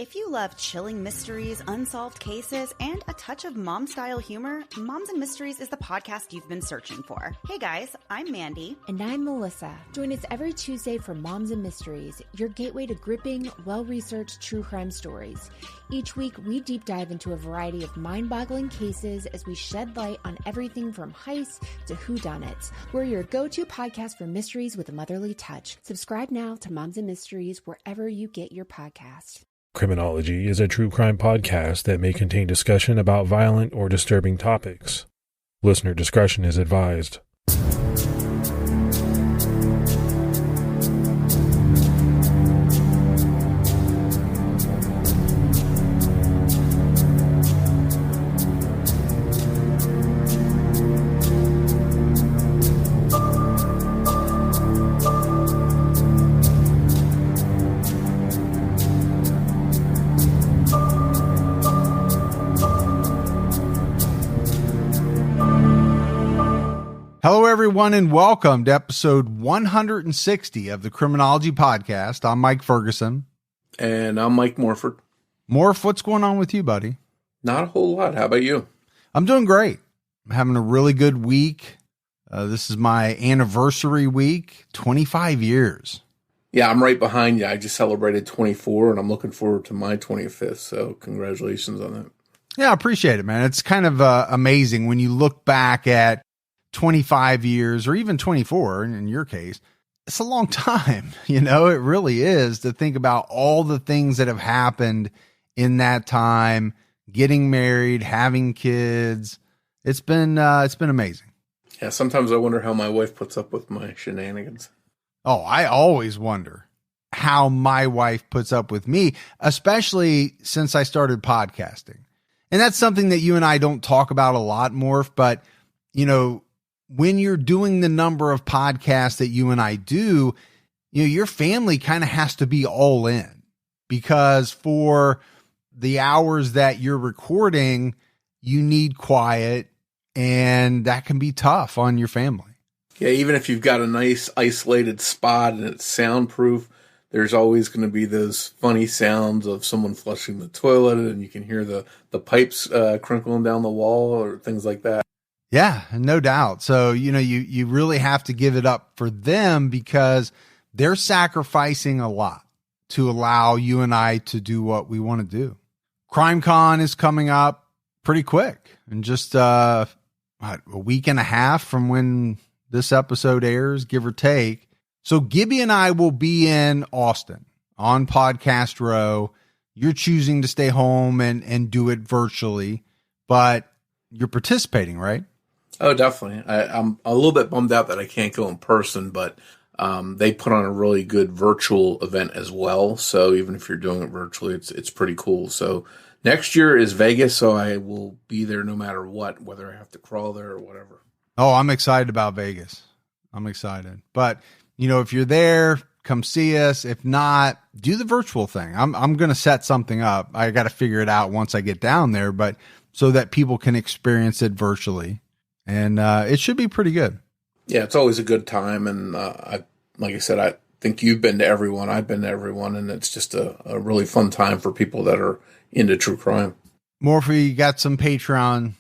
If you love chilling mysteries, unsolved cases, and a touch of mom-style humor, Moms and Mysteries is the podcast you've been searching for. Hey guys, I'm Mandy. And I'm Melissa. Join us every Tuesday for Moms and Mysteries, your gateway to gripping, well-researched true crime stories. Each week, we deep dive into a variety of mind-boggling cases as we shed light on everything from heists to whodunits. We're your go-to podcast for mysteries with a motherly touch. Subscribe now to Moms and Mysteries wherever you get your podcasts. Criminology is a true crime podcast that may contain discussion about violent or disturbing topics. Listener discretion is advised. Hello, everyone, and welcome to episode 160 of the Criminology podcast. I'm Mike Ferguson. And I'm Mike Morford. Morf, what's going on with you, buddy? Not a whole lot. How about you? I'm doing great. I'm having a really good week. This is my anniversary week, 25 years. Yeah, I'm right behind you. I just celebrated 24, and I'm looking forward to my 25th, so congratulations on that. Yeah, I appreciate it, man. It's kind of amazing when you look back at 25 years or even 24 in your case. It's a long time, you know, it really is, to think about all the things that have happened in that time, getting married, having kids. It's been amazing. Yeah, sometimes I wonder how my wife puts up with my shenanigans. Oh, I always wonder how my wife puts up with me, especially since I started podcasting. And that's something that you and I don't talk about a lot, Morph, but you know, when you're doing the number of podcasts that you and I do, you know, your family kind of has to be all in, because for the hours that you're recording, you need quiet, and that can be tough on your family. Yeah, even if you've got a nice isolated spot and it's soundproof, there's always going to be those funny sounds of someone flushing the toilet, and you can hear the pipes crinkling down the wall or things like that. Yeah, no doubt. So, you know, you really have to give it up for them, because they're sacrificing a lot to allow you and I to do what we want to do. CrimeCon is coming up pretty quick, in just a week and a half from when this episode airs, give or take. So Gibby and I will be in Austin on Podcast Row. You're choosing to stay home and do it virtually, but you're participating, right? Oh, definitely. I'm a little bit bummed out that I can't go in person, but they put on a really good virtual event as well. So even if you're doing it virtually, it's pretty cool. So next year is Vegas, so I will be there no matter what, whether I have to crawl there or whatever. Oh, I'm excited about Vegas. I'm excited. But, you know, if you're there, come see us. If not, do the virtual thing. I'm going to set something up. I got to figure it out once I get down there, but so that people can experience it virtually. And it should be pretty good. Yeah, it's always a good time. And like I said, I think you've been to everyone. I've been to everyone. And it's just a really fun time for people that are into true crime. Morphe, got some Patreon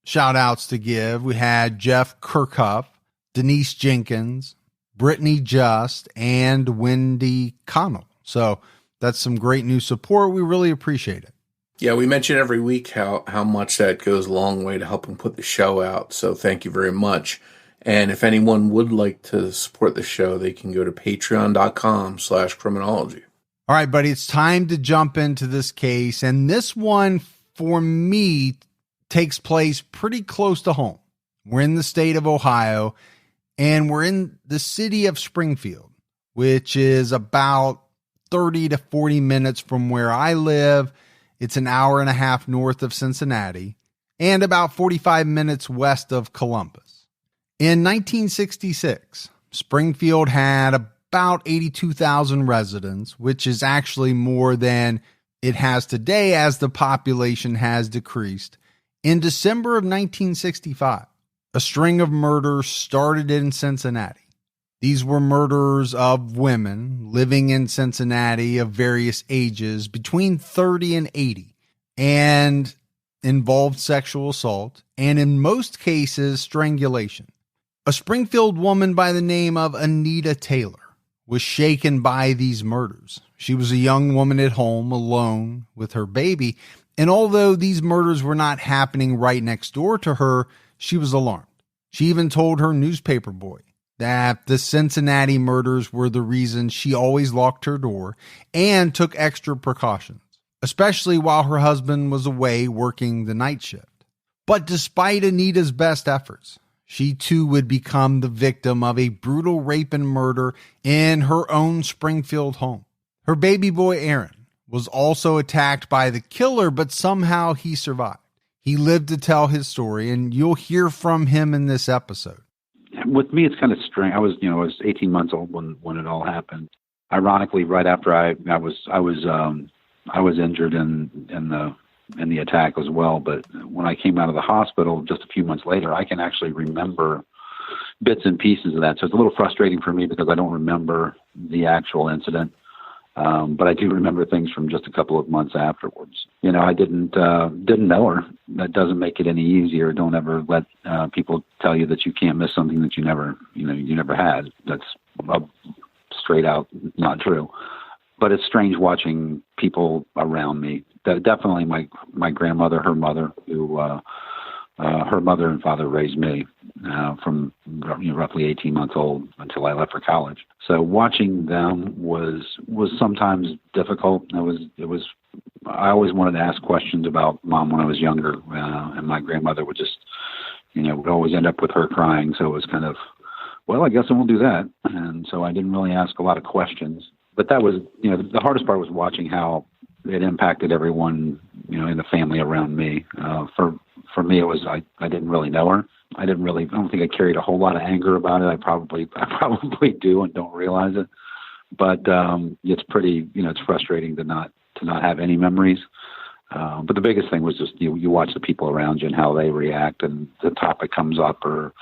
shout outs to give. We had Jeff Kirkhoff, Denise Jenkins, Brittany Just, and Wendy Connell. So that's some great new support. We really appreciate it. Yeah, we mention every week how much that goes a long way to helping put the show out. So thank you very much. And if anyone would like to support the show, they can go to patreon.com/criminology. All right, buddy, it's time to jump into this case. And this one, for me, takes place pretty close to home. We're in the state of Ohio, and we're in the city of Springfield, which is about 30 to 40 minutes from where I live. It's an hour and a half north of Cincinnati and about 45 minutes west of Columbus. In 1966, Springfield had about 82,000 residents, which is actually more than it has today as the population has decreased. In December of 1965, a string of murders started in Cincinnati. These were murders of women living in Cincinnati of various ages between 30 and 80 and involved sexual assault and in most cases strangulation. A Springfield woman by the name of Anita Taylor was shaken by these murders. She was a young woman at home alone with her baby, and although these murders were not happening right next door to her, she was alarmed. She even told her newspaper boy that the Cincinnati murders were the reason she always locked her door and took extra precautions, especially while her husband was away working the night shift. But despite Anita's best efforts, she too would become the victim of a brutal rape and murder in her own Springfield home. Her baby boy, Aaron, was also attacked by the killer, but somehow he survived. He lived to tell his story, and you'll hear from him in this episode. With me, it's kind of strange. I was 18 months old when it all happened. Ironically, right after I was injured in the attack as well. But when I came out of the hospital just a few months later, I can actually remember bits and pieces of that. So it's a little frustrating for me because I don't remember the actual incident. But I do remember things from just a couple of months afterwards. I didn't know her. That doesn't make it any easier. Don't ever let people tell you that you can't miss something that you never had. That's straight out not true. But it's strange watching people around me. Definitely my grandmother, her mother, who her mother and father raised me from roughly 18 months old until I left for college. So watching them was sometimes difficult. I always wanted to ask questions about Mom when I was younger, and my grandmother would just, would always end up with her crying. So it was kind of, well, I guess I won't do that. And so I didn't really ask a lot of questions. But that was, the hardest part was watching how it impacted everyone, in the family around me. For me, it was I didn't really know her. I don't think I carried a whole lot of anger about it. I probably do and don't realize it. But it's pretty, it's frustrating to not have any memories. But the biggest thing was just you watch the people around you and how they react, and the topic comes up or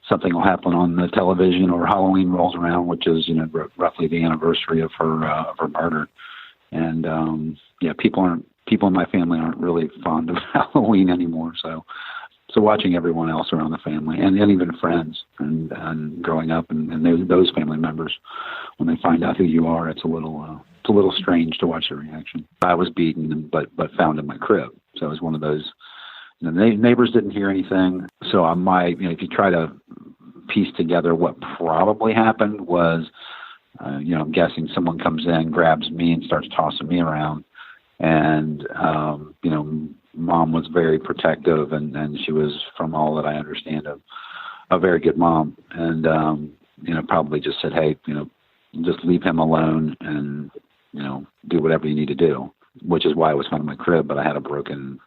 something will happen on the television or Halloween rolls around, which is roughly the anniversary of her murder. And people in my family aren't really fond of Halloween anymore. So watching everyone else around the family and even friends and growing up and those family members, when they find out who you are, it's a little strange to watch the reaction. I was beaten, but found in my crib. So it was one of those. The neighbors didn't hear anything. So if you try to piece together what probably happened was, I'm guessing someone comes in, grabs me, and starts tossing me around. And, Mom was very protective, and she was, from all that I understand, a very good mom. And, probably just said, hey, just leave him alone and, do whatever you need to do, which is why I was found in my crib, but I had a broken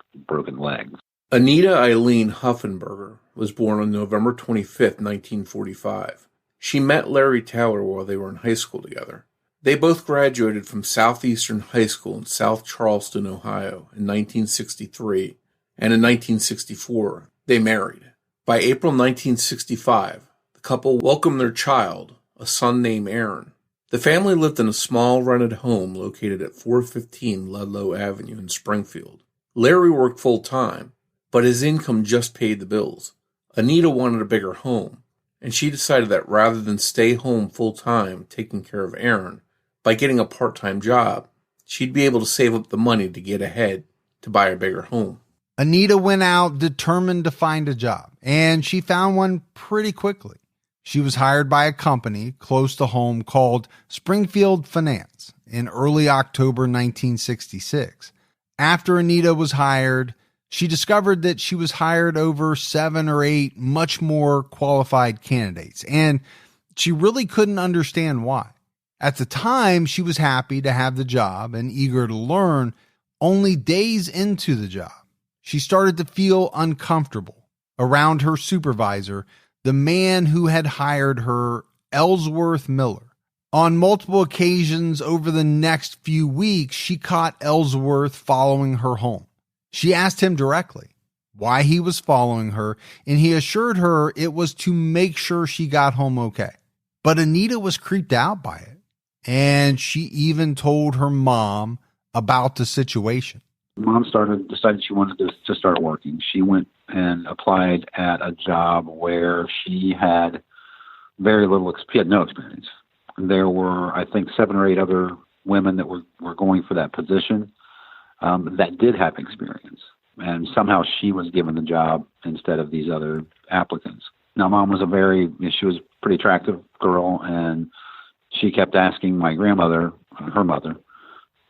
leg. Anita Eileen Huffenberger was born on November 25th, 1945. She met Larry Taylor while they were in high school together. They both graduated from Southeastern High School in South Charleston, Ohio in 1963, and in 1964, they married. By April 1965, the couple welcomed their child, a son named Aaron. The family lived in a small rented home located at 415 Ludlow Avenue in Springfield. Larry worked full-time, but his income just paid the bills. Anita wanted a bigger home, and she decided that rather than stay home full-time taking care of Aaron, by getting a part-time job, she'd be able to save up the money to get ahead to buy a bigger home. Anita went out determined to find a job, and she found one pretty quickly. She was hired by a company close to home called Springfield Finance in early October 1966. After Anita was hired, she discovered that she was hired over 7 or 8 much more qualified candidates, and she really couldn't understand why. At the time, she was happy to have the job and eager to learn. Only days into the job, she started to feel uncomfortable around her supervisor, the man who had hired her, Ellsworth Miller. On multiple occasions over the next few weeks, she caught Ellsworth following her home. She asked him directly why he was following her, and he assured her it was to make sure she got home okay. But Anita was creeped out by it, and she even told her mom about the situation. Mom decided she wanted to start working. She went and applied at a job where she had she had no experience. There were, I think, 7 or 8 other women that were going for that position that did have experience. And somehow she was given the job instead of these other applicants. Now, Mom was she was a pretty attractive girl, and she kept asking my grandmother, her mother,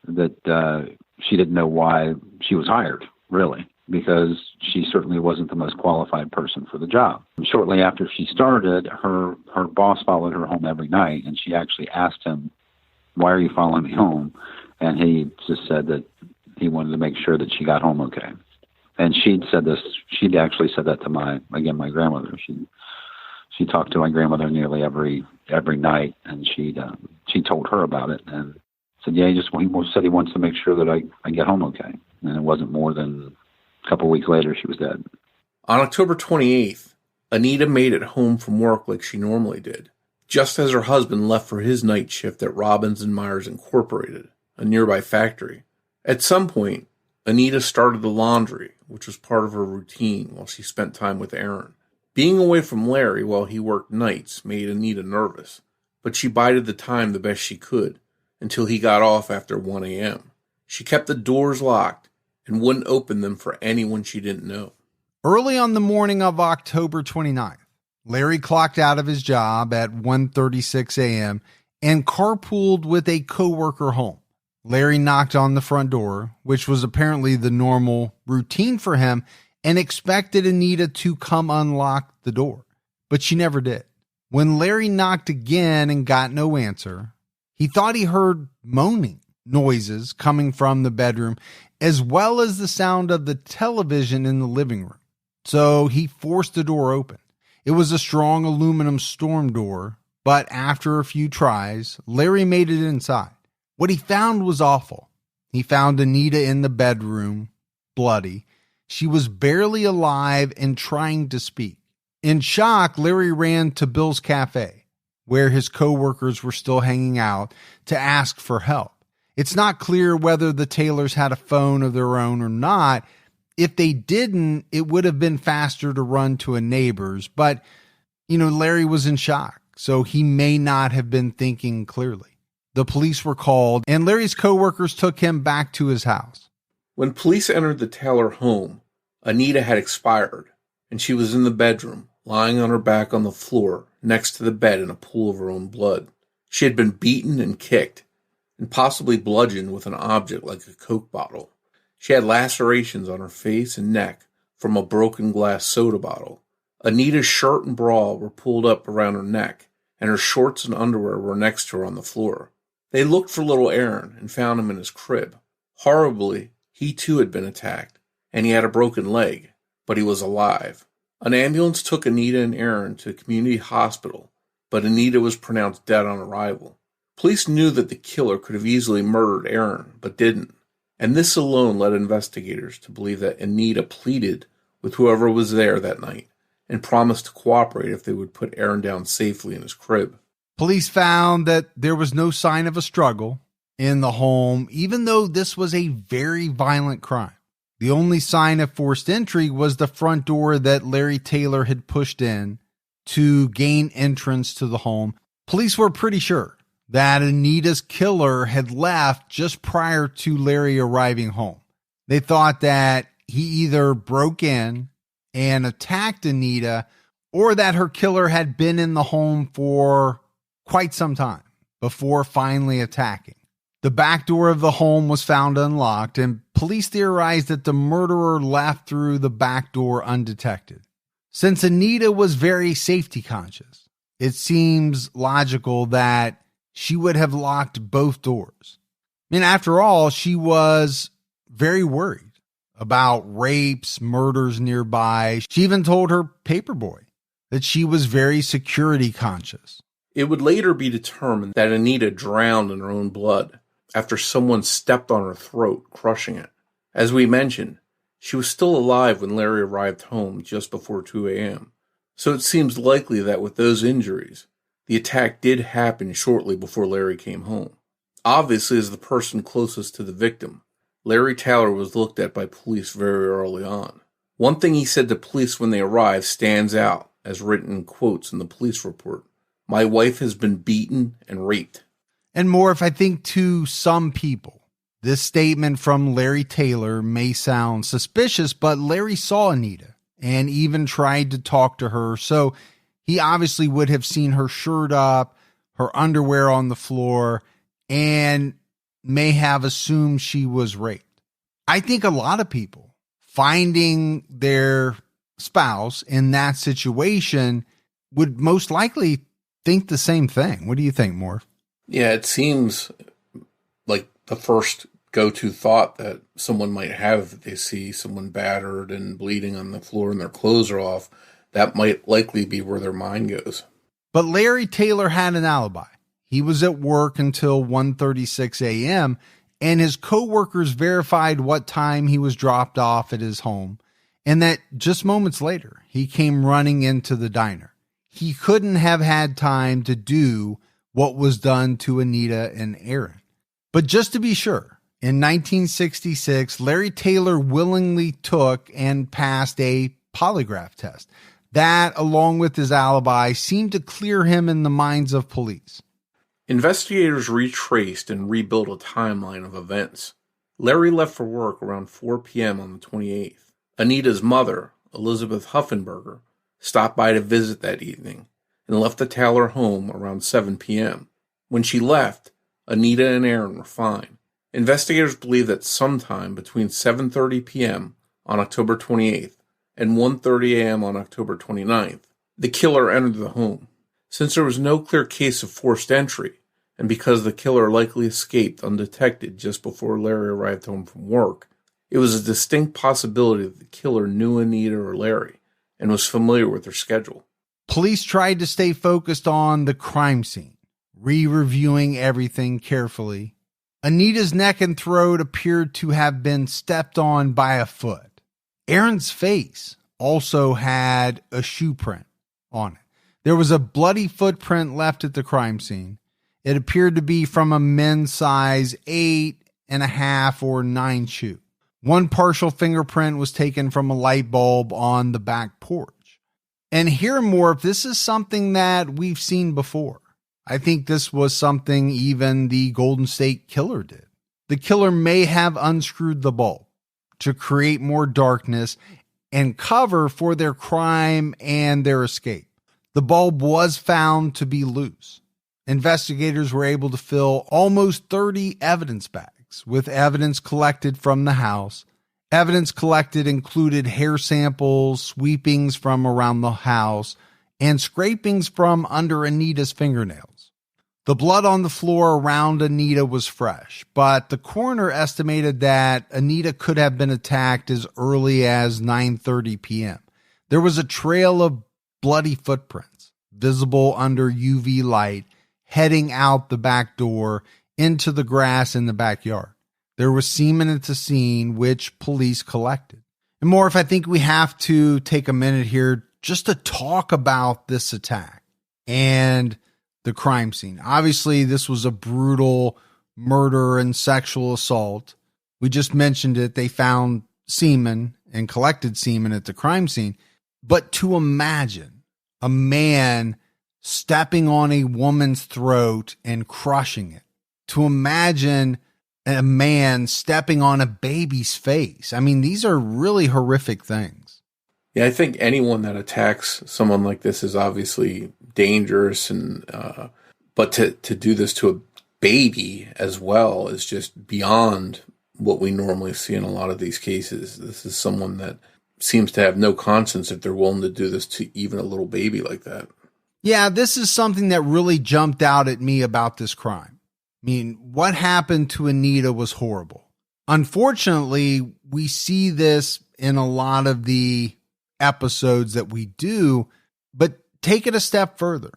that she didn't know why she was hired, really, because she certainly wasn't the most qualified person for the job. And shortly after she started, her boss followed her home every night, and she actually asked him, "Why are you following me home?" And he just said that he wanted to make sure that she got home okay. And she'd actually said that to my grandmother. She talked to my grandmother nearly every night, and she told her about it and said, "Yeah, he said he wants to make sure that I get home okay." And it wasn't more than a couple of weeks later she was dead. On October 28th, Anita made it home from work like she normally did, just as her husband left for his night shift at Robbins and Myers Incorporated, a nearby factory. At some point, Anita started the laundry, which was part of her routine while she spent time with Aaron. Being away from Larry while he worked nights made Anita nervous, but she bided the time the best she could until he got off after 1 a.m. She kept the doors locked and wouldn't open them for anyone she didn't know. Early on the morning of October 29th, Larry clocked out of his job at 1:36 a.m. and carpooled with a coworker home. Larry knocked on the front door, which was apparently the normal routine for him, and expected Anita to come unlock the door, but she never did. When Larry knocked again and got no answer, he thought he heard moaning noises coming from the bedroom, as well as the sound of the television in the living room. So he forced the door open. It was a strong aluminum storm door, but after a few tries, Larry made it inside. What he found was awful. He found Anita in the bedroom, bloody. She was barely alive and trying to speak. In shock, Larry ran to Bill's Cafe, where his coworkers were still hanging out, to ask for help. It's not clear whether the Taylors had a phone of their own or not. If they didn't, it would have been faster to run to a neighbor's, but, Larry was in shock, so he may not have been thinking clearly. The police were called, and Larry's coworkers took him back to his house. When police entered the Taylor home, Anita had expired, and she was in the bedroom, lying on her back on the floor next to the bed in a pool of her own blood. She had been beaten and kicked, and possibly bludgeoned with an object like a Coke bottle. She had lacerations on her face and neck from a broken glass soda bottle. Anita's shirt and bra were pulled up around her neck, and her shorts and underwear were next to her on the floor. They looked for little Aaron and found him in his crib. Horribly, he too had been attacked, and he had a broken leg, but he was alive. An ambulance took Anita and Aaron to a community hospital, but Anita was pronounced dead on arrival. Police knew that the killer could have easily murdered Aaron, but didn't, and this alone led investigators to believe that Anita pleaded with whoever was there that night and promised to cooperate if they would put Aaron down safely in his crib. Police found that there was no sign of a struggle in the home, even though this was a very violent crime. The only sign of forced entry was the front door that Larry Taylor had pushed in to gain entrance to the home. Police were pretty sure that Anita's killer had left just prior to Larry arriving home. They thought that he either broke in and attacked Anita, or that her killer had been in the home for quite some time before finally attacking. The back door of the home was found unlocked, and police theorized that the murderer left through the back door undetected. Since Anita was very safety conscious, it seems logical that she would have locked both doors. After all, she was very worried about rapes, murders nearby. She even told her paperboy that she was very security conscious. It would later be determined that Anita drowned in her own blood after someone stepped on her throat, crushing it. As we mentioned, she was still alive when Larry arrived home just before 2 a.m., so it seems likely that with those injuries, The attack did happen shortly before Larry came home. Obviously, as the person closest to the victim, Larry Taylor was looked at by police very early on. One thing he said to police when they arrived stands out, as written in quotes in the police report. "My wife has been beaten and raped." And more, if I think to some people, this statement from Larry Taylor may sound suspicious, but Larry saw Anita and even tried to talk to her. So he obviously would have seen her shirt up, her underwear on the floor, and may have assumed she was raped. I think a lot of people finding their spouse in that situation would most likely think the same thing. What do you think, Morf? Yeah, it seems like the first go-to thought that someone might have if they see someone battered and bleeding on the floor and their clothes are off. That might likely be where their mind goes. But Larry Taylor had an alibi. He was at work until 1:36 a.m., and his coworkers verified what time he was dropped off at his home, and that just moments later, he came running into the diner. He couldn't have had time to do what was done to Anita and Aaron. But just to be sure, in 1966, Larry Taylor willingly took and passed a polygraph test. That, along with his alibi, seemed to clear him in the minds of police. Investigators retraced and rebuilt a timeline of events. Larry left for work around 4 p.m. on the 28th. Anita's mother, Elizabeth Huffenberger, stopped by to visit that evening and left the Taylor home around 7 p.m. When she left, Anita and Aaron were fine. Investigators believe that sometime between 7:30 p.m. on October 28th and 1:30 a.m. on October 29th, the killer entered the home. Since there was no clear case of forced entry, and because the killer likely escaped undetected just before Larry arrived home from work, it was a distinct possibility that the killer knew Anita or Larry and was familiar with their schedule. Police tried to stay focused on the crime scene, re-reviewing everything carefully. Anita's neck and throat appeared to have been stepped on by a foot. Aaron's face also had a shoe print on it. There was a bloody footprint left at the crime scene. It appeared to be from a men's size 8.5 or 9 shoe. One partial fingerprint was taken from a light bulb on the back porch. And here, Morf, this is something that we've seen before. I think this was something even the Golden State Killer did. The killer may have unscrewed the bulb to create more darkness and cover for their crime and their escape. The bulb was found to be loose. Investigators were able to fill almost 30 evidence bags with evidence collected from the house. Evidence collected included hair samples, sweepings from around the house, and scrapings from under Anita's fingernails. The blood on the floor around Anita was fresh, but the coroner estimated that Anita could have been attacked as early as 9:30 p.m. There was a trail of bloody footprints visible under UV light heading out the back door into the grass in the backyard. There was semen at the scene, which police collected. And Morf, I think we have to take a minute here just to talk about this attack and the crime scene. Obviously, this was a brutal murder and sexual assault. We just mentioned it. They found semen and collected semen at the crime scene. But to imagine a man stepping on a woman's throat and crushing it, to imagine a man stepping on a baby's face. I mean, these are really horrific things. Yeah, I think anyone that attacks someone like this is obviously dangerous, and but to do this to a baby as well is just beyond what we normally see in a lot of these cases. This is someone that seems to have no conscience if they're willing to do this to even a little baby like that. Yeah, this is something that really jumped out at me about this crime. I mean, what happened to Anita was horrible. Unfortunately, we see this in a lot of the episodes that we do, but take it a step further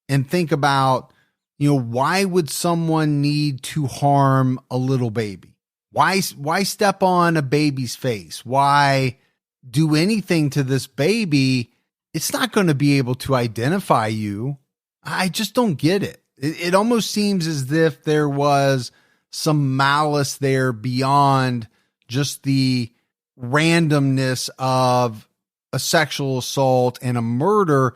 and think about, why would someone need to harm a little baby? Why step on a baby's face? Why do anything to this baby? It's not going to be able to identify you. I just don't get it. It almost seems as if there was some malice there beyond just the randomness of a sexual assault and a murder.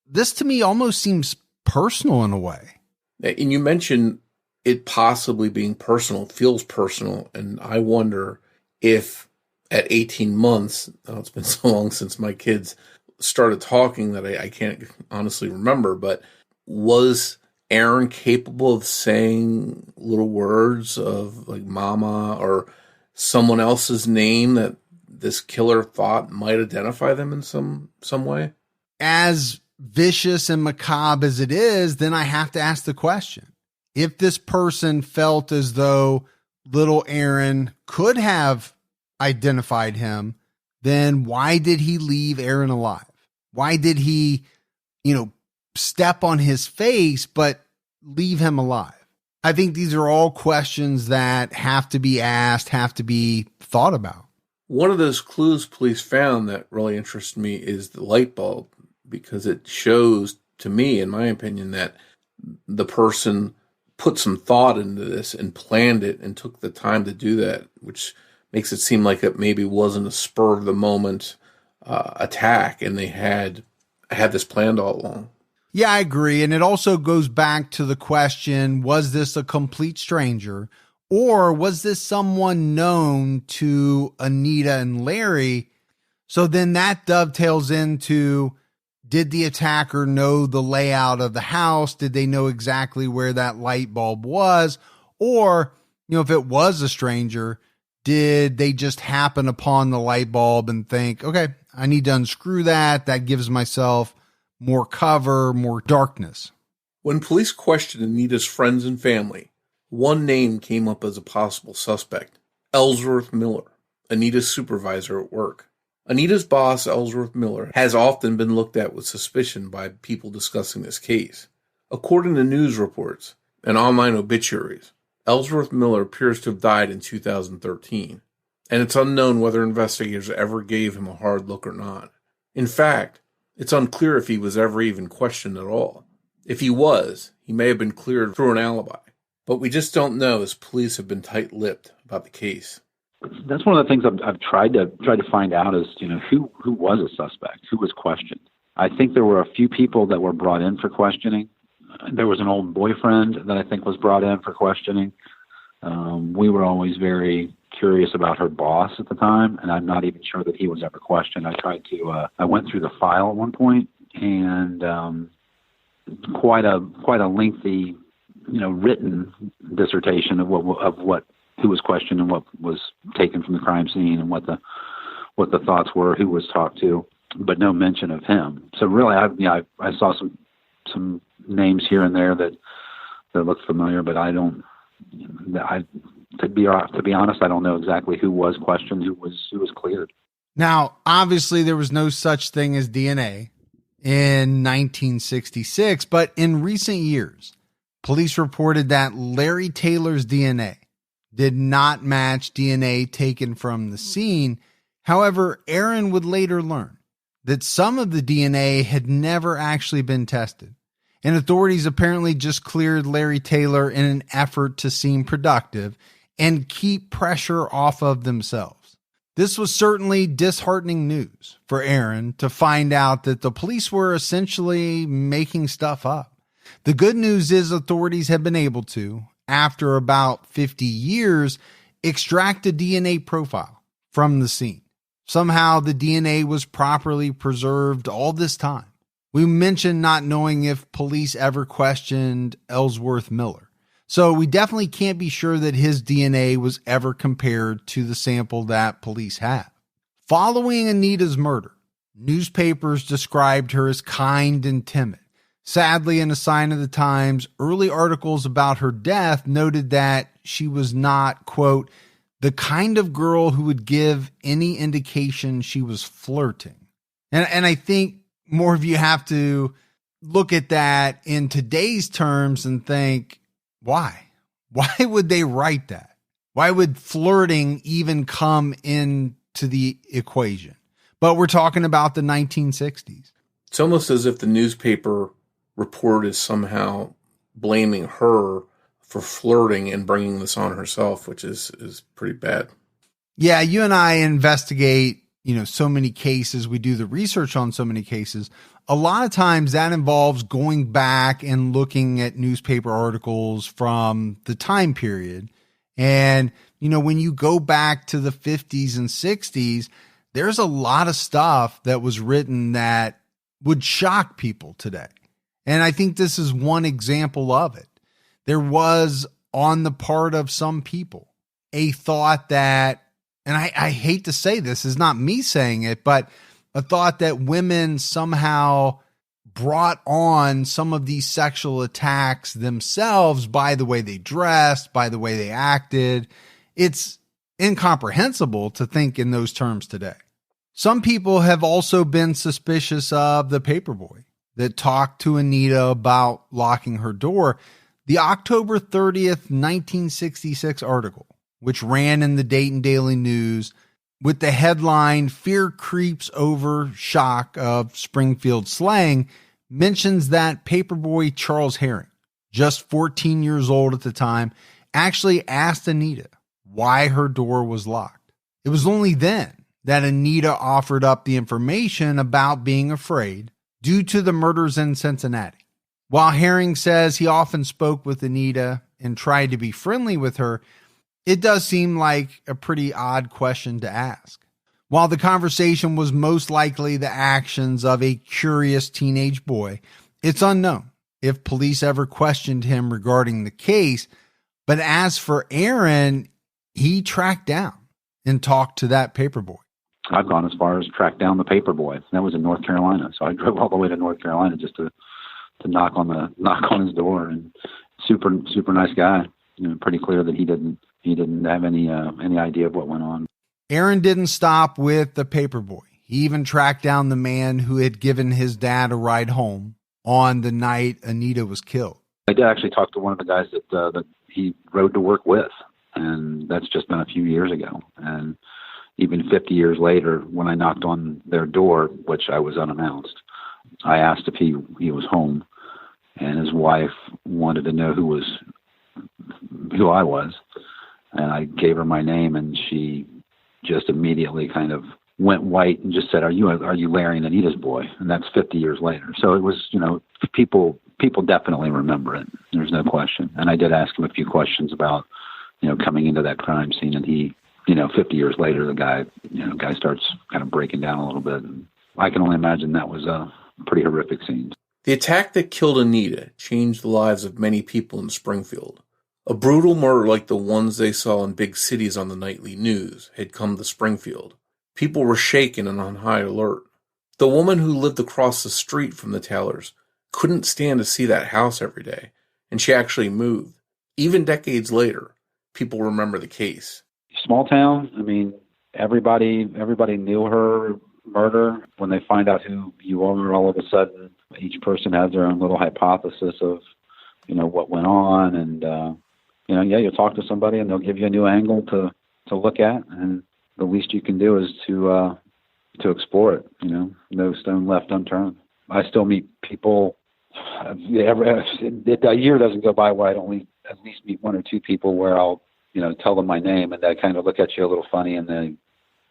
This to me almost seems personal in a way. And you mentioned it possibly being personal, feels personal. And I wonder if at 18 months, it's been so long since my kids started talking that I can't honestly remember, but was Aaron capable of saying little words of like mama or someone else's name that this killer thought might identify them in some way? As vicious and macabre as it is, then I have to ask the question. If this person felt as though little Aaron could have identified him, then why did he leave Aaron alive? Why did he, step on his face, but leave him alive? I think these are all questions that have to be asked, have to be thought about. One of those clues police found that really interests me is the light bulb, because it shows to me, in my opinion, that the person put some thought into this and planned it and took the time to do that, which makes it seem like it maybe wasn't a spur of the moment attack, and they had this planned all along. Yeah, I agree. And it also goes back to the question, was this a complete stranger, or was this someone known to Anita and Larry? So then that dovetails into, did the attacker know the layout of the house? Did they know exactly where that light bulb was? Or, if it was a stranger, did they just happen upon the light bulb and think, okay, I need to unscrew that. That gives myself more cover, more darkness. When police questioned Anita's friends and family, one name came up as a possible suspect: Ellsworth Miller, Anita's supervisor at work. Anita's boss, Ellsworth Miller, has often been looked at with suspicion by people discussing this case. According to news reports and online obituaries, Ellsworth Miller appears to have died in 2013, and it's unknown whether investigators ever gave him a hard look or not. In fact, it's unclear if he was ever even questioned at all. If he was, he may have been cleared through an alibi. But we just don't know, as police have been tight-lipped about the case. That's one of the things I've tried to find out is, who was a suspect, who was questioned. I think there were a few people that were brought in for questioning. There was an old boyfriend that I think was brought in for questioning. We were always very curious about her boss at the time, and I'm not even sure that he was ever questioned. I went through the file at one point, and quite a lengthy, written dissertation of what who was questioned and what was taken from the crime scene and what the thoughts were, who was talked to, but no mention of him. So really, I saw some names here and there that looked familiar, but to be honest, I don't know exactly who was questioned, who was cleared. Now, obviously, there was no such thing as DNA in 1966, but in recent years, police reported that Larry Taylor's DNA did not match DNA taken from the scene. However, Aaron would later learn that some of the DNA had never actually been tested, and authorities apparently just cleared Larry Taylor in an effort to seem productive and keep pressure off of themselves. This was certainly disheartening news for Aaron to find out that the police were essentially making stuff up. The good news is authorities have been able to, after about 50 years, extract a DNA profile from the scene. Somehow the DNA was properly preserved all this time. We mentioned not knowing if police ever questioned Ellsworth Miller, so we definitely can't be sure that his DNA was ever compared to the sample that police have. Following Anita's murder, newspapers described her as kind and timid. Sadly, in a sign of the times, early articles about her death noted that she was not, quote, the kind of girl who would give any indication she was flirting. And I think more of you have to look at that in today's terms and think, why? Why would they write that? Why would flirting even come into the equation? But we're talking about the 1960s. It's almost as if the newspaper report is somehow blaming her for flirting and bringing this on herself, which is pretty bad. Yeah, you and I investigate, so many cases. We do the research on so many cases. A lot of times that involves going back and looking at newspaper articles from the time period. And, when you go back to the 50s and 60s, there's a lot of stuff that was written that would shock people today. And I think this is one example of it. There was, on the part of some people, a thought that, and I hate to say this, is not me saying it, but a thought that women somehow brought on some of these sexual attacks themselves by the way they dressed, by the way they acted. It's incomprehensible to think in those terms today. Some people have also been suspicious of the paperboy that talked to Anita about locking her door. The October 30th, 1966 article, which ran in the Dayton Daily News with the headline, "Fear Creeps Over Shock of Springfield Slang," mentions that paperboy Charles Herring, just 14 years old at the time, actually asked Anita why her door was locked. It was only then that Anita offered up the information about being afraid due to the murders in Cincinnati. While Herring says he often spoke with Anita and tried to be friendly with her, it does seem like a pretty odd question to ask. While the conversation was most likely the actions of a curious teenage boy, it's unknown if police ever questioned him regarding the case. But as for Aaron, he tracked down and talked to that paperboy. I've gone as far as track down the paperboy. That was in North Carolina. So I drove all the way to North Carolina just to knock on his door. And super nice guy. Pretty clear that he didn't have any idea of what went on. Aaron didn't stop with the paperboy. He even tracked down the man who had given his dad a ride home on the night Anita was killed. I did actually talk to one of the guys that he rode to work with, and that's just been a few years ago. And even 50 years later, when I knocked on their door, which I was unannounced, I asked if he was home, and his wife wanted to know who I was, and I gave her my name, and she just immediately kind of went white and just said, "Are you Larry and Anita's boy?" And that's 50 years later. So it was, people definitely remember it. There's no question. And I did ask him a few questions about, coming into that crime scene, and he, 50 years later, the guy starts kind of breaking down a little bit. And I can only imagine that was a pretty horrific scene. The attack that killed Anita changed the lives of many people in Springfield. A brutal murder like the ones they saw in big cities on the nightly news had come to Springfield. People were shaken and on high alert. The woman who lived across the street from the Taylors couldn't stand to see that house every day, and she actually moved. Even decades later, people remember the case. Small town. I mean, everybody knew her murder. When they find out who you are, all of a sudden, each person has their own little hypothesis of, what went on, and you'll talk to somebody and they'll give you a new angle to look at, and the least you can do is to explore it. No stone left unturned. I still meet people. A year doesn't go by where I don't at least meet one or two people where I'll tell them my name, and they kind of look at you a little funny, and they,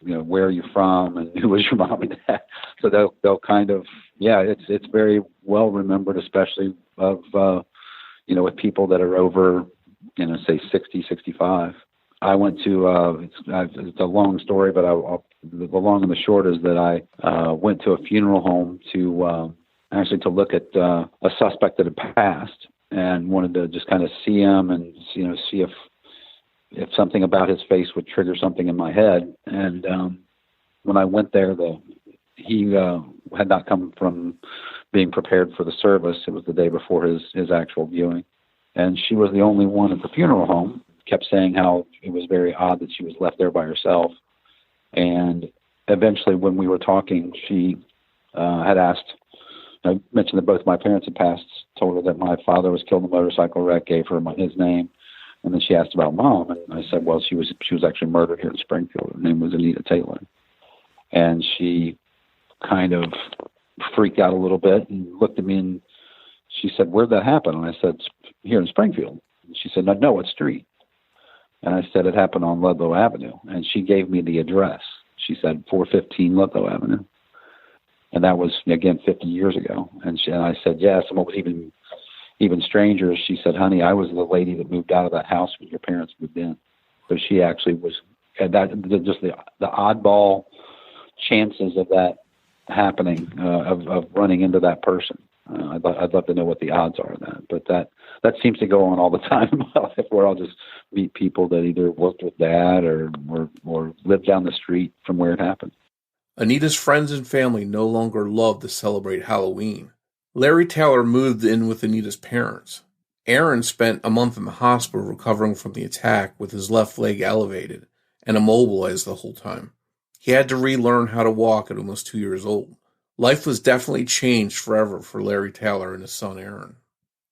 where are you from, and who was your mom and dad? So they'll kind of, it's very well remembered, especially of with people that are over, say 60, 65. I went to, it's a long story, but the long and the short is that I went to a funeral home to look at a suspect that had passed, and wanted to just kind of see him and, see if something about his face would trigger something in my head. And when I went there, he had not come from being prepared for the service. It was the day before his actual viewing. And she was the only one at the funeral home, kept saying how it was very odd that she was left there by herself. And eventually when we were talking, she had asked, I mentioned that both my parents had passed, told her that my father was killed in a motorcycle wreck, gave her his name. And then she asked about Mom, and I said, well, she was actually murdered here in Springfield. Her name was Anita Taylor. And she kind of freaked out a little bit and looked at me, and she said, "Where'd that happen?" And I said, "Here in Springfield." And she said, "No, what street?" And I said, "It happened on Ludlow Avenue." And she gave me the address. She said 415 Ludlow Avenue. And that was, again, 50 years ago. And I said, "Yes." And what was even stranger is she said, "Honey, I was the lady that moved out of that house when your parents moved in." So she actually was, and that just the oddball chances of that happening, of running into that person. I'd love to know what the odds are of that. But that seems to go on all the time in my life, where I'll just meet people that either worked with Dad or lived down the street from where it happened. Anita's friends and family no longer love to celebrate Halloween. Larry Taylor moved in with Anita's parents. Aaron spent a month in the hospital recovering from the attack with his left leg elevated and immobilized the whole time. He had to relearn how to walk at almost 2 years old. Life was definitely changed forever for Larry Taylor and his son Aaron.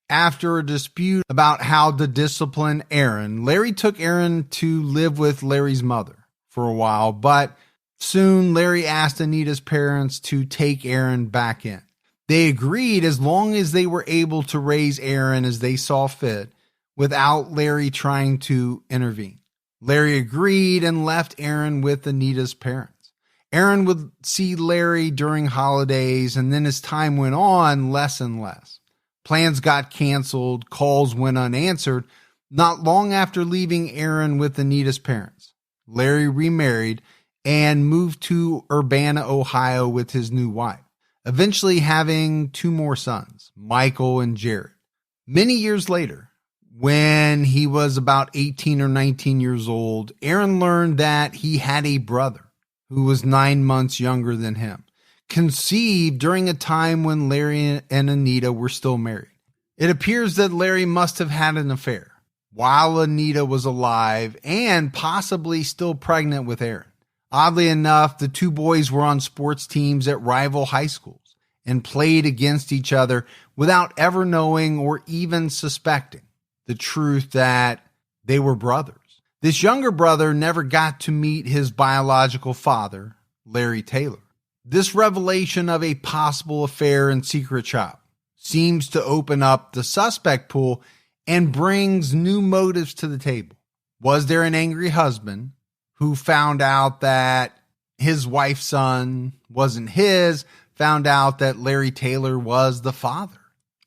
After a dispute about how to discipline Aaron, Larry took Aaron to live with Larry's mother for a while, but soon Larry asked Anita's parents to take Aaron back in. They agreed as long as they were able to raise Aaron as they saw fit without Larry trying to intervene. Larry agreed and left Aaron with Anita's parents. Aaron would see Larry during holidays, and then as time went on, less and less. Plans got canceled, calls went unanswered. Not long after leaving Aaron with Anita's parents, Larry remarried and moved to Urbana, Ohio with his new wife, eventually having 2 more sons, Michael and Jared. Many years later, when he was about 18 or 19 years old, Aaron learned that he had a brother who was 9 months younger than him, conceived during a time when Larry and Anita were still married. It appears that Larry must have had an affair while Anita was alive and possibly still pregnant with Aaron. Oddly enough, the 2 boys were on sports teams at rival high schools and played against each other without ever knowing or even suspecting the truth that they were brothers. This younger brother never got to meet his biological father, Larry Taylor. This revelation of a possible affair and secret child seems to open up the suspect pool and brings new motives to the table. Was there an angry husband who found out that his wife's son wasn't his, found out that Larry Taylor was the father?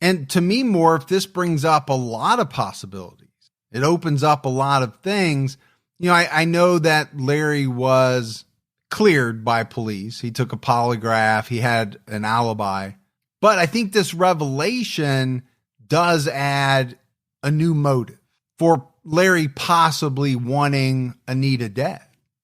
And to me, Morf, this brings up a lot of possibilities. It opens up a lot of things. You know, I know that Larry was cleared by police. He took a polygraph. He had an alibi. But I think this revelation does add a new motive for Larry possibly wanting Anita dead.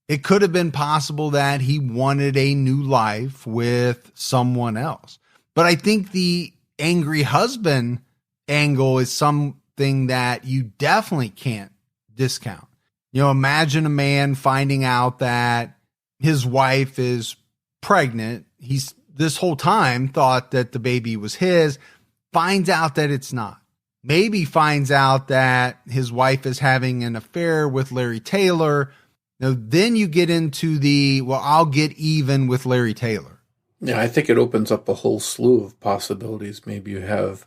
It could have been possible that he wanted a new life with someone else. But I think the angry husband angle is something that you definitely can't discount. You know, imagine a man finding out that his wife is pregnant. He's this whole time thought that the baby was his, finds out that it's not. Maybe finds out that his wife is having an affair with Larry Taylor. Now, then you get into I'll get even with Larry Taylor. Yeah, I think it opens up a whole slew of possibilities. Maybe you have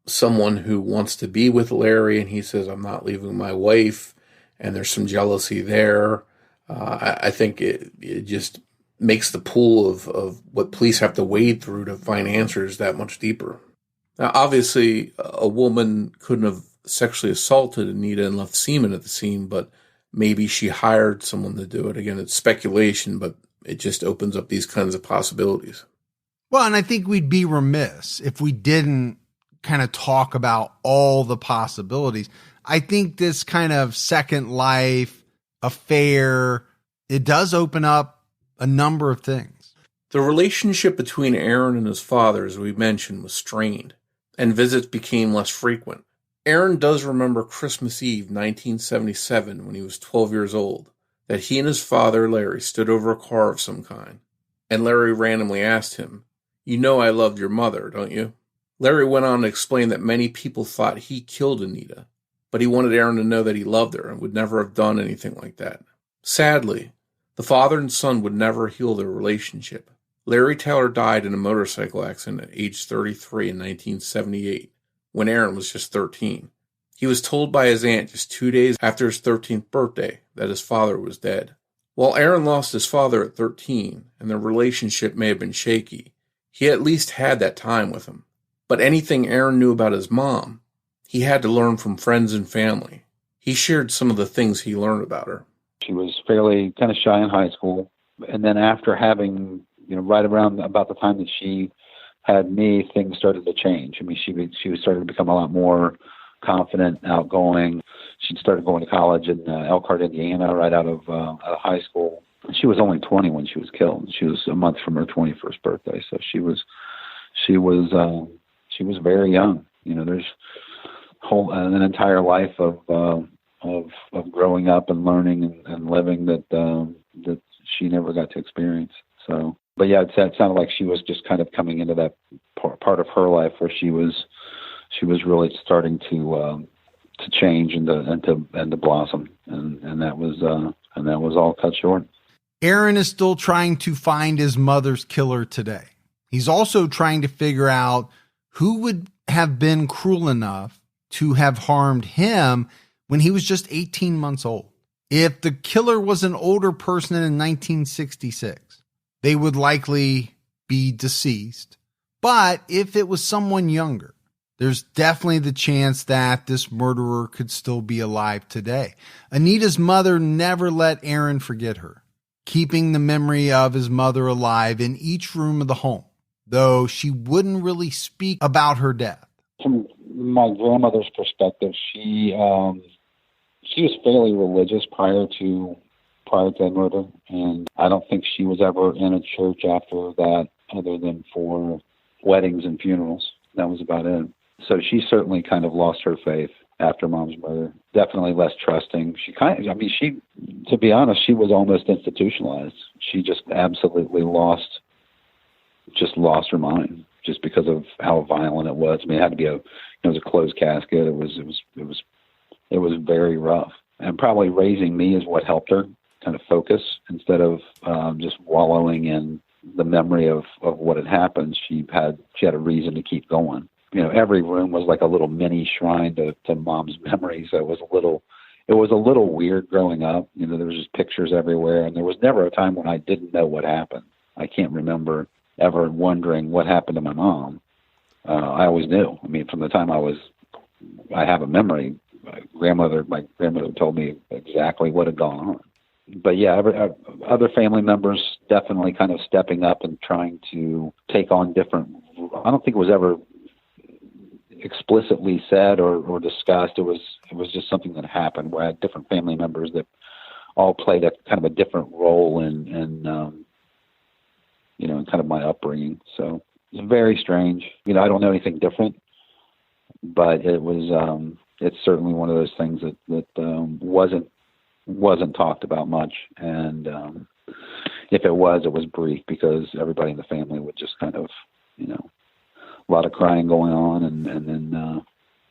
someone who wants to be with Larry and he says, "I'm not leaving my wife," and there's some jealousy there. I think it just makes the pool of what police have to wade through to find answers that much deeper. Now, obviously, a woman couldn't have sexually assaulted Anita and left semen at the scene, but maybe she hired someone to do it. Again, it's speculation, but it just opens up these kinds of possibilities. Well, and I think we'd be remiss if we didn't kind of talk about all the possibilities. I think this kind of second life affair, it does open up a number of things. The relationship between Aaron and his father, as we mentioned, was strained, and visits became less frequent. Aaron does remember Christmas Eve 1977, when he was 12 years old, that he and his father, Larry, stood over a car of some kind, and Larry randomly asked him, "You know I loved your mother, don't you?" Larry went on to explain that many people thought he killed Anita, but he wanted Aaron to know that he loved her and would never have done anything like that. Sadly, the father and son would never heal their relationship. Larry Taylor died in a motorcycle accident at age 33 in 1978, when Aaron was just 13. He was told by his aunt just 2 days after his 13th birthday that his father was dead. While Aaron lost his father at 13, and their relationship may have been shaky, he at least had that time with him. But anything Aaron knew about his mom, he had to learn from friends and family. He shared some of the things he learned about her. She was fairly kind of shy in high school. And then after having, right around about the time that she had me, things started to change. I mean, she was starting to become a lot more confident, outgoing. She'd started going to college in Elkhart, Indiana, right out of high school. She was only 20 when she was killed. She was a month from her 21st birthday, so she was very young. There's an entire life of growing up and learning and living that she never got to experience. So, but yeah, it sounded like she was just kind of coming into that part of her life where she was really starting to change and to blossom, and that was all cut short. Aaron is still trying to find his mother's killer today. He's also trying to figure out who would have been cruel enough to have harmed him when he was just 18 months old. If the killer was an older person in 1966, they would likely be deceased. But if it was someone younger, there's definitely the chance that this murderer could still be alive today. Anita's mother never let Aaron forget her, keeping the memory of his mother alive in each room of the home, though she wouldn't really speak about her death. From my grandmother's perspective, she was fairly religious prior to the murder, and I don't think she was ever in a church after that, other than for weddings and funerals. That was about it. So she certainly kind of lost her faith after Mom's murder. Definitely less trusting. To be honest, she was almost institutionalized. She just absolutely lost her mind just because of how violent it was. I mean, it had to be it was a closed casket. It was very rough. And probably raising me is what helped her kind of focus instead of just wallowing in the memory of what had happened. She had a reason to keep going. Every room was like a little mini shrine to Mom's memory. So it was a little weird growing up. There was just pictures everywhere, and there was never a time when I didn't know what happened. I can't remember ever wondering what happened to my mom. I always knew. I mean, from the time I have a memory, my grandmother told me exactly what had gone on. But yeah, other family members definitely kind of stepping up and trying to take on different. I don't think it was ever explicitly said or discussed. It was just something that happened where I had different family members that all played a kind of a different role in kind of my upbringing. So it's very strange. I don't know anything different, but it was it's certainly one of those things that wasn't talked about much, and if it was brief because everybody in the family would just kind of a lot of crying going on, and then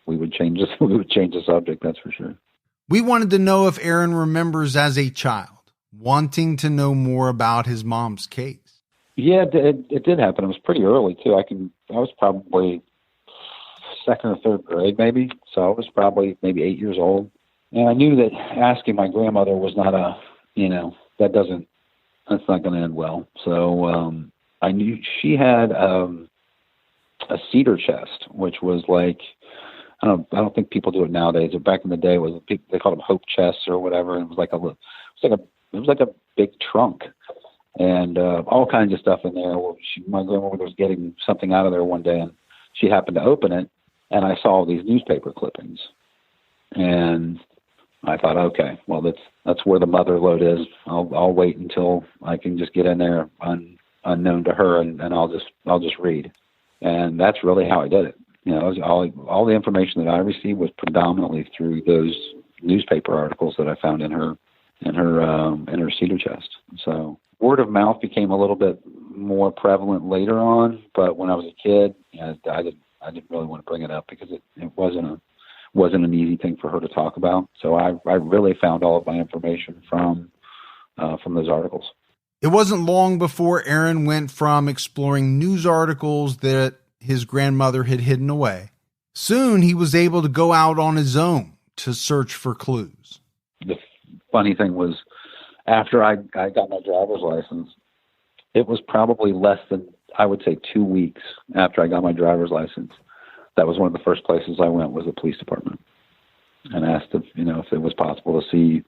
we would change the subject. That's for sure. We wanted to know if Aaron remembers as a child wanting to know more about his mom's case. Yeah, it did happen. It was pretty early too. I was probably second or third grade maybe, so I was probably maybe 8 years old, and I knew that asking my grandmother was not that's not going to end well. So I knew she had a cedar chest, which was like, I don't think people do it nowadays. But back in the day, they called them hope chests or whatever. And it was like a big trunk, and all kinds of stuff in there. My grandmother was getting something out of there one day, and she happened to open it, and I saw these newspaper clippings, and I thought, okay, well that's where the mother lode is. I'll wait until I can just get in there unknown to her, and I'll just read. And that's really how I did it. All the information that I received was predominantly through those newspaper articles that I found in her cedar chest. So word of mouth became a little bit more prevalent later on, but when I was a kid, I didn't really want to bring it up because it wasn't an easy thing for her to talk about. So I really found all of my information from those articles. It wasn't long before Aaron went from exploring news articles that his grandmother had hidden away. Soon he was able to go out on his own to search for clues. The funny thing was, after I got my driver's license, it was probably less than, I would say, 2 weeks after I got my driver's license. That was one of the first places I went, was the police department, and asked if it was possible to see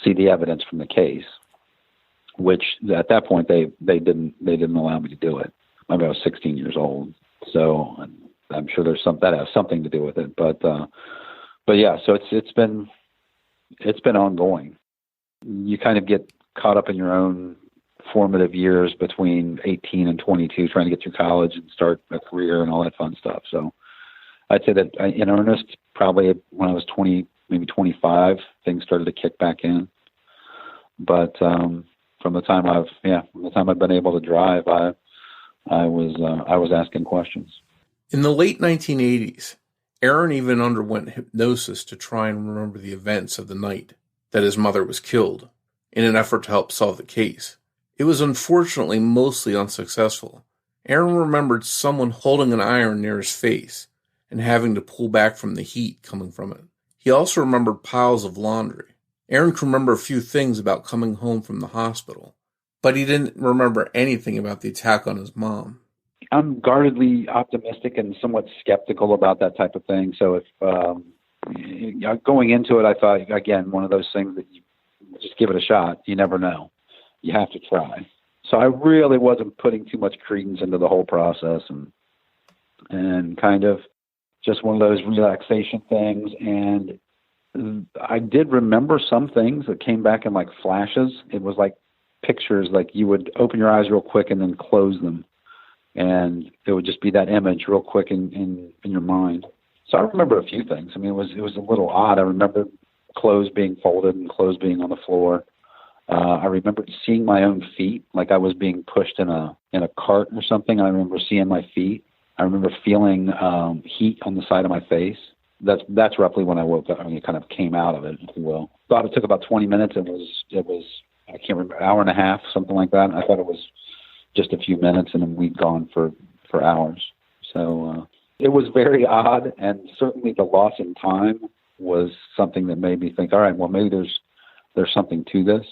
the evidence from the case, which at that point they didn't allow me to do it. Maybe I was 16 years old, so I'm sure that has something to do with it. But yeah, so it's been ongoing. You kind of get caught up in your own formative years between 18 and 22, trying to get through college and start a career and all that fun stuff. So I'd say that in earnest, probably when I was 20, maybe 25, things started to kick back in. But from the time I've been able to drive, I was asking questions. In the late 1980s, Aaron even underwent hypnosis to try and remember the events of the night that his mother was killed, in an effort to help solve the case. It was unfortunately mostly unsuccessful. Aaron remembered someone holding an iron near his face and having to pull back from the heat coming from it. He also remembered piles of laundry. Aaron could remember a few things about coming home from the hospital, but he didn't remember anything about the attack on his mom. I'm guardedly optimistic and somewhat skeptical about that type of thing. So if going into it, I thought, again, one of those things that you just give it a shot. You never know. You have to try. So I really wasn't putting too much credence into the whole process, and kind of just one of those relaxation things. And I did remember some things that came back in like flashes. It was like pictures, like you would open your eyes real quick and then close them, and it would just be that image real quick in your mind. So I remember a few things. I mean, it was a little odd. I remember clothes being folded and clothes being on the floor. I remember seeing my own feet, like I was being pushed in a cart or something. I remember seeing my feet. I remember feeling heat on the side of my face. That's roughly when I woke up. I mean, it kind of came out of it, if you will. Thought it took about 20 minutes. It was I can't remember, hour and a half, something like that. I thought it was just a few minutes, and then we'd gone for hours. So it was very odd, and certainly the loss in time was something that made me think, all right, well, maybe there's something to this.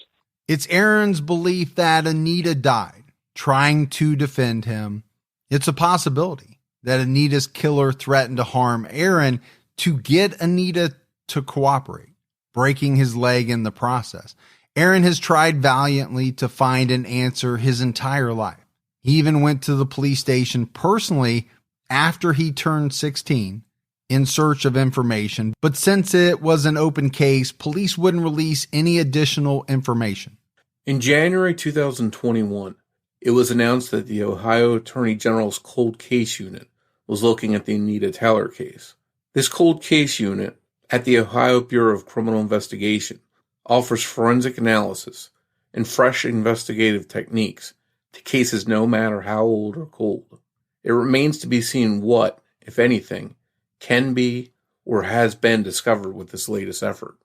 It's Aaron's belief that Anita died trying to defend him. It's a possibility that Anita's killer threatened to harm Aaron to get Anita to cooperate, breaking his leg in the process. Aaron has tried valiantly to find an answer his entire life. He even went to the police station personally after he turned 16 in search of information. But since it was an open case, police wouldn't release any additional information. In January 2021, it was announced that the Ohio Attorney General's Cold Case Unit was looking at the Anita Taylor case. This cold case unit at the Ohio Bureau of Criminal Investigation offers forensic analysis and fresh investigative techniques to cases no matter how old or cold. It remains to be seen what, if anything, can be or has been discovered with this latest effort.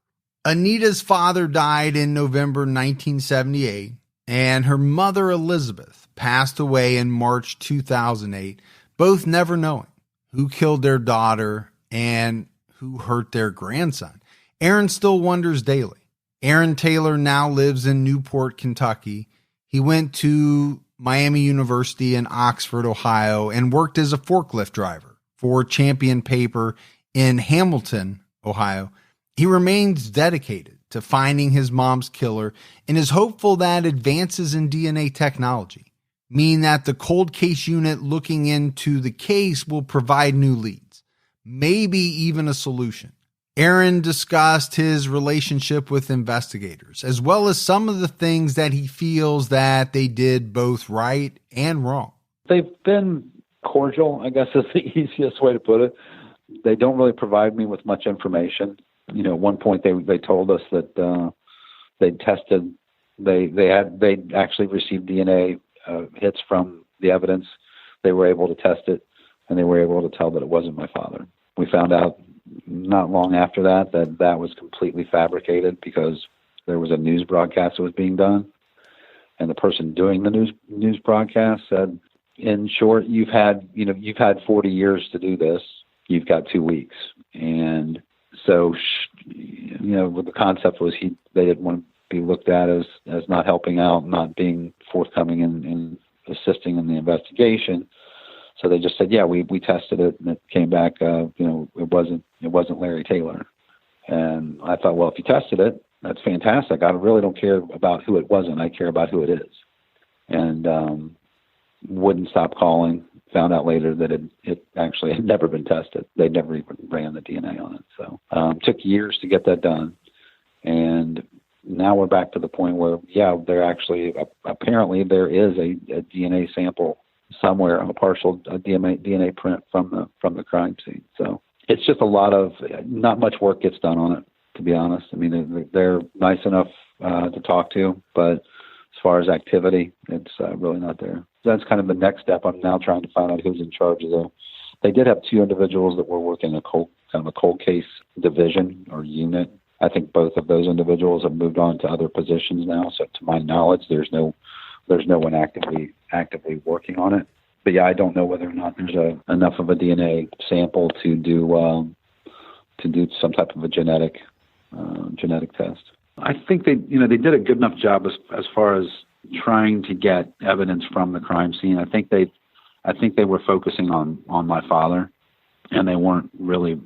Anita's father died in November 1978, and her mother, Elizabeth, passed away in March 2008, both never knowing who killed their daughter and who hurt their grandson. Aaron still wonders daily. Aaron Taylor now lives in Newport, Kentucky. He went to Miami University in Oxford, Ohio, and worked as a forklift driver for Champion Paper in Hamilton, Ohio. He remains dedicated to finding his mom's killer and is hopeful that advances in DNA technology mean that the cold case unit looking into the case will provide new leads, maybe even a solution. Aaron discussed his relationship with investigators, as well as some of the things that he feels that they did both right and wrong. They've been cordial, I guess is the easiest way to put it. They don't really provide me with much information. You know, at one point they told us that they'd actually received DNA hits from the evidence. They were able to test it, and they were able to tell that it wasn't my father. We found out not long after that was completely fabricated because there was a news broadcast that was being done. And the person doing the news broadcast said, in short, you've had 40 years to do this. You've got 2 weeks. And so, what the concept was, they didn't want to be looked at as not helping out, not being forthcoming in assisting in the investigation. So they just said, yeah, we tested it, and it came back, it wasn't Larry Taylor. And I thought, well, if you tested it, that's fantastic. I really don't care about who it wasn't. I care about who it is. And wouldn't stop calling. Found out later that it actually had never been tested. They'd never even ran the DNA on it. So took years to get that done. And now we're back to the point where, there actually, apparently there is a DNA sample somewhere, a partial DNA print from the crime scene. So it's just a lot of, not much work gets done on it, to be honest. I mean, they're nice enough to talk to, but as far as activity, it's really not there. That's kind of the next step. I'm now trying to find out who's in charge of the. They did have 2 individuals that were working a cold case division or unit. I think both of those individuals have moved on to other positions now. So to my knowledge, there's no one actively working on it. But yeah, I don't know whether or not there's enough of a DNA sample to do some type of a genetic test. I think they did a good enough job as far as trying to get evidence from the crime scene. I think they were focusing on my father, and they weren't really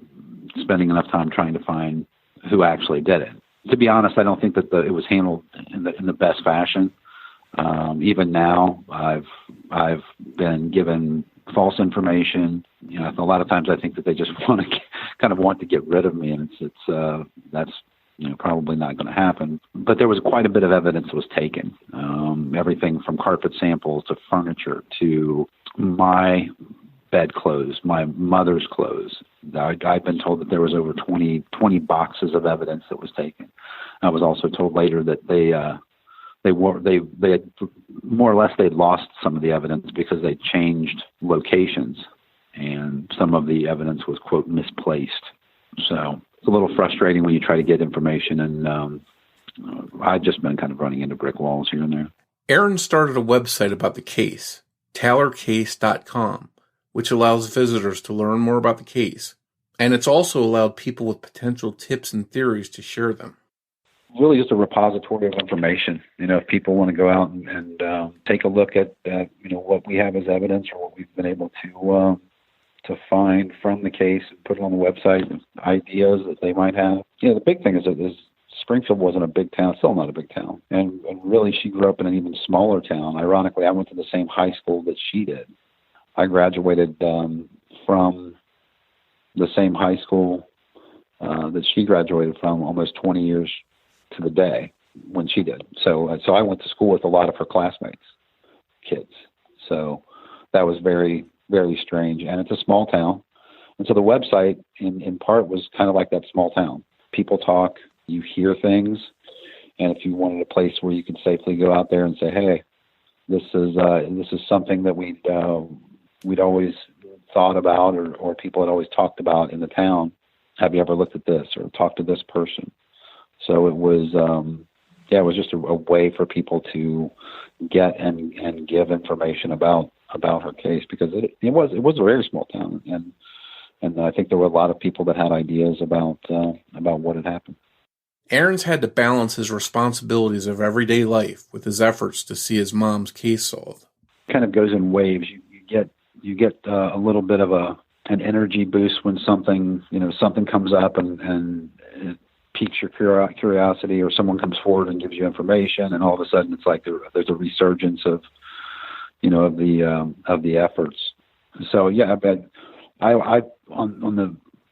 spending enough time trying to find who actually did it. To be honest, I don't think that it was handled in the best fashion. Even now, I've been given false information. A lot of times I think that they just want to get rid of me, and that's probably not going to happen. But there was quite a bit of evidence that was taken. Everything from carpet samples to furniture to my bed clothes, my mother's clothes. I've been told that there was over 20 boxes of evidence that was taken. I was also told later that they had more or less they'd lost some of the evidence because they changed locations, and some of the evidence was, quote, misplaced. So it's a little frustrating when you try to get information, and I've just been kind of running into brick walls here and there. Aaron started a website about the case, TaylorCase.com, which allows visitors to learn more about the case. And it's also allowed people with potential tips and theories to share them. Really just a repository of information. If people want to go out and take a look at what we have as evidence or what we've been able to find from the case and put it on the website, ideas that they might have. The big thing is Springfield wasn't a big town, still not a big town. And really she grew up in an even smaller town. Ironically, I went to the same high school that she did. I graduated from the same high school that she graduated from almost 20 years to the day when she did. So I went to school with a lot of her classmates, kids. So that was very, very strange. And it's a small town. And so the website in part was kind of like that small town. People talk, you hear things. And if you wanted a place where you could safely go out there and say, hey, this is something that we'd always thought about or people had always talked about in the town. Have you ever looked at this or talked to this person? So it was, it was just a way for people to get and give information about her case, because it was a very small town, and I think there were a lot of people that had ideas about what had happened. Aaron's had to balance his responsibilities of everyday life with his efforts to see his mom's case solved. It kind of goes in waves. You get a little bit of an energy boost when something comes up and it piques your curiosity, or someone comes forward and gives you information, and all of a sudden it's like there's a resurgence of the efforts. So yeah, but I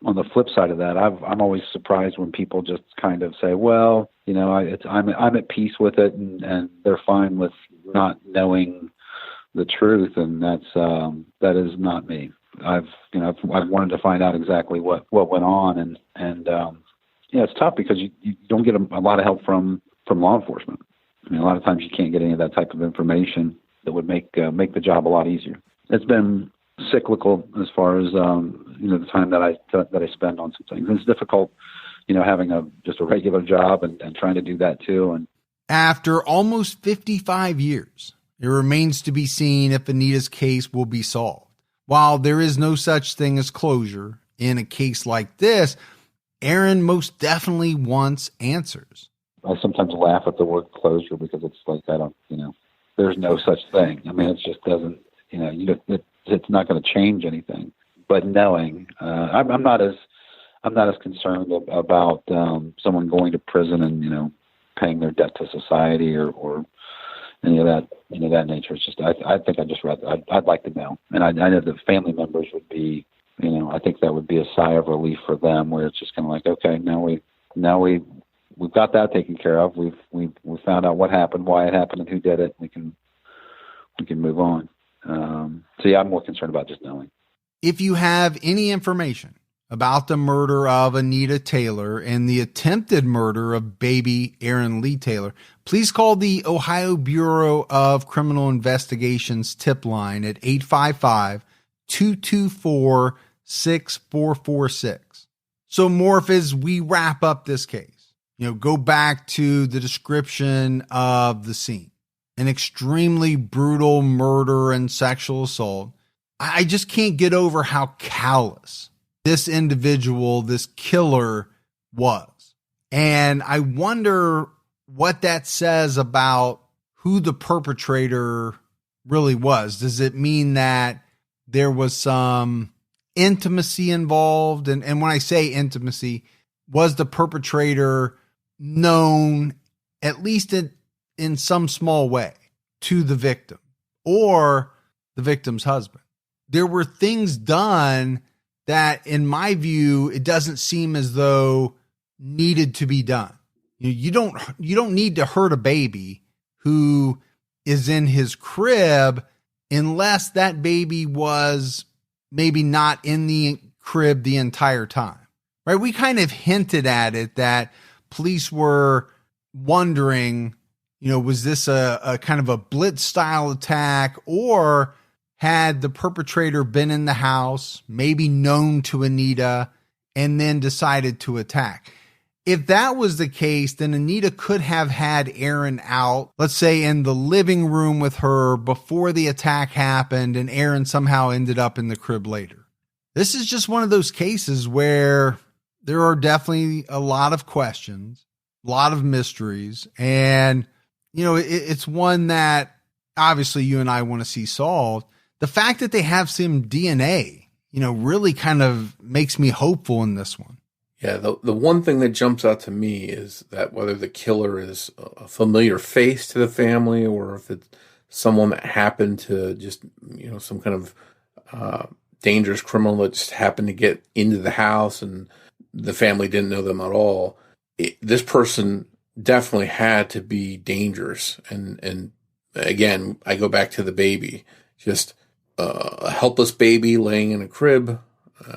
on the flip side of that, I'm always surprised when people just kind of say, well, I'm at peace with it, and they're fine with not knowing the truth, and that is not me. I've wanted to find out exactly what went on, and it's tough because you don't get a lot of help from law enforcement. I mean, a lot of times you can't get any of that type of information that would make the job a lot easier. It's been cyclical as far as the time that I spend on some things. It's difficult, having just a regular job and trying to do that too. And After almost 55 years, it remains to be seen if Anita's case will be solved. While there is no such thing as closure in a case like this, Aaron most definitely wants answers. I sometimes laugh at the word closure because it's like, there's no such thing. I mean, it just doesn't, it's not going to change anything. But knowing, I'm not as concerned about someone going to prison and, paying their debt to society or any of that nature. It's just, I think I'd like to know. And I know the family members would be, I think that would be a sigh of relief for them, where it's just kind of like, okay, now we've got that taken care of. We've found out what happened, why it happened, and who did it. We can move on. So yeah, I'm more concerned about just knowing. If you have any information about the murder of Anita Taylor and the attempted murder of baby Aaron Lee Taylor, please call the Ohio Bureau of Criminal Investigations tip line at 855-224-6446. So Morf, as we wrap up this case, go back to the description of the scene, an extremely brutal murder and sexual assault. I just can't get over how callous this individual, this killer, was. And I wonder what that says about who the perpetrator really was. Does it mean that there was some intimacy involved? And when I say intimacy, was the perpetrator known, at least in some small way, to the victim or the victim's husband? There were things done that, in my view, it doesn't seem as though needed to be done. You don't need to hurt a baby who is in his crib unless that baby was maybe not in the crib the entire time, right? We kind of hinted at it, that police were wondering, was this a kind of a blitz style attack, or had the perpetrator been in the house, maybe known to Anita, and then decided to attack? If that was the case, then Anita could have had Aaron out, let's say in the living room with her before the attack happened, and Aaron somehow ended up in the crib later. This is just one of those cases where there are definitely a lot of questions, a lot of mysteries, and, it's one that obviously you and I want to see solved. The fact that they have some DNA, really kind of makes me hopeful in this one. Yeah, the one thing that jumps out to me is that whether the killer is a familiar face to the family, or if it's someone that happened to just, some kind of dangerous criminal that just happened to get into the house and the family didn't know them at all. This person definitely had to be dangerous. And again, I go back to the baby, just a helpless baby laying in a crib.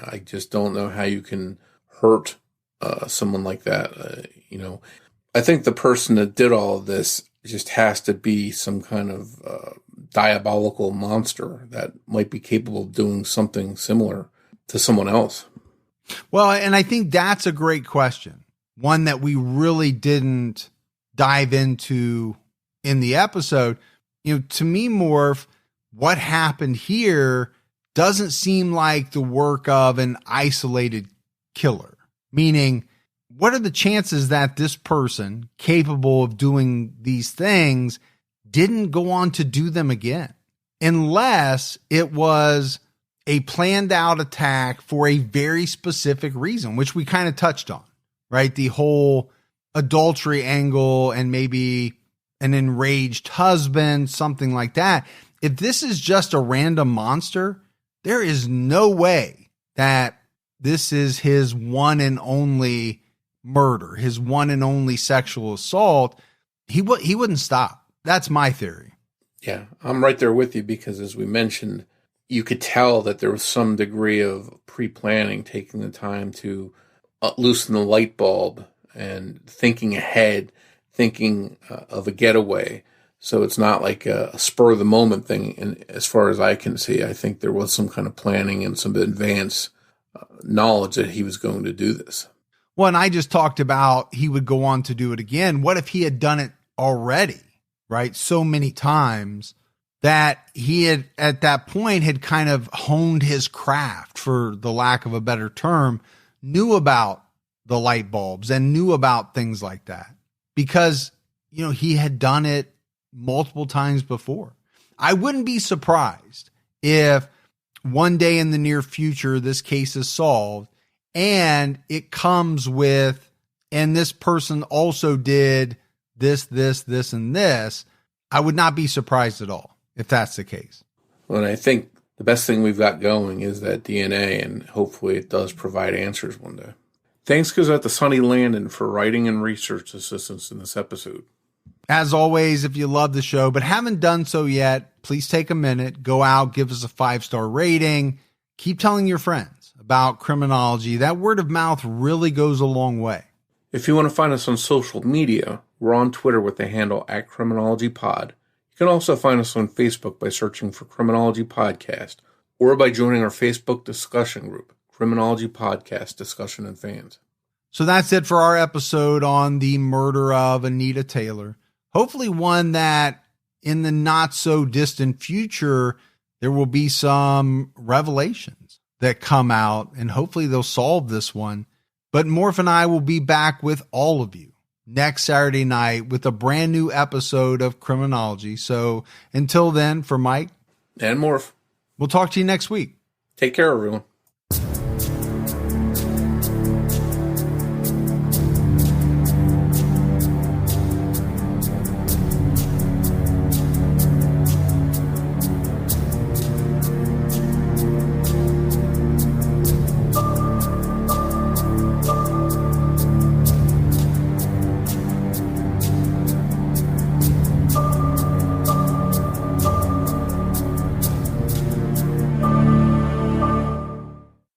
I just don't know how you can hurt someone like that. I think the person that did all of this just has to be some kind of diabolical monster that might be capable of doing something similar to someone else. Well, and I think that's a great question. One that we really didn't dive into in the episode. To me, Morph, what happened here doesn't seem like the work of an isolated killer. Meaning, what are the chances that this person capable of doing these things didn't go on to do them again? Unless it was a planned out attack for a very specific reason, which we kind of touched on, right? The whole adultery angle and maybe an enraged husband, something like that. If this is just a random monster, there is no way that this is his one and only murder, his one and only sexual assault. He wouldn't stop. That's my theory. Yeah, I'm right there with you, because as we mentioned, you could tell that there was some degree of pre-planning, taking the time to loosen the light bulb and thinking ahead, thinking of a getaway. So it's not like a spur of the moment thing. And as far as I can see, I think there was some kind of planning and some advanced knowledge that he was going to do this. Well, and I just talked about he would go on to do it again. What if he had done it already, right? So many times that he had, at that point, had kind of honed his craft, for the lack of a better term, knew about the light bulbs and knew about things like that because, he had done it multiple times before. I wouldn't be surprised if one day in the near future, this case is solved and it comes with, and this person also did this, and this. I would not be surprised at all if that's the case. Well, and I think the best thing we've got going is that DNA, and hopefully it does provide answers one day. Thanks goes out to Sonny Landon for writing and research assistance in this episode. As always, if you love the show but haven't done so yet, please take a minute, go out, give us a 5-star rating. Keep telling your friends about Criminology. That word of mouth really goes a long way. If you want to find us on social media, we're on Twitter with the handle @CriminologyPod. You can also find us on Facebook by searching for Criminology Podcast or by joining our Facebook discussion group, Criminology Podcast Discussion and Fans. So that's it for our episode on the murder of Anita Taylor. Hopefully one that in the not so distant future, there will be some revelations that come out and hopefully they'll solve this one. But Morf and I will be back with all of you next Saturday night with a brand new episode of Criminology. So until then, for Mike and Morf, we'll talk to you next week. Take care, everyone.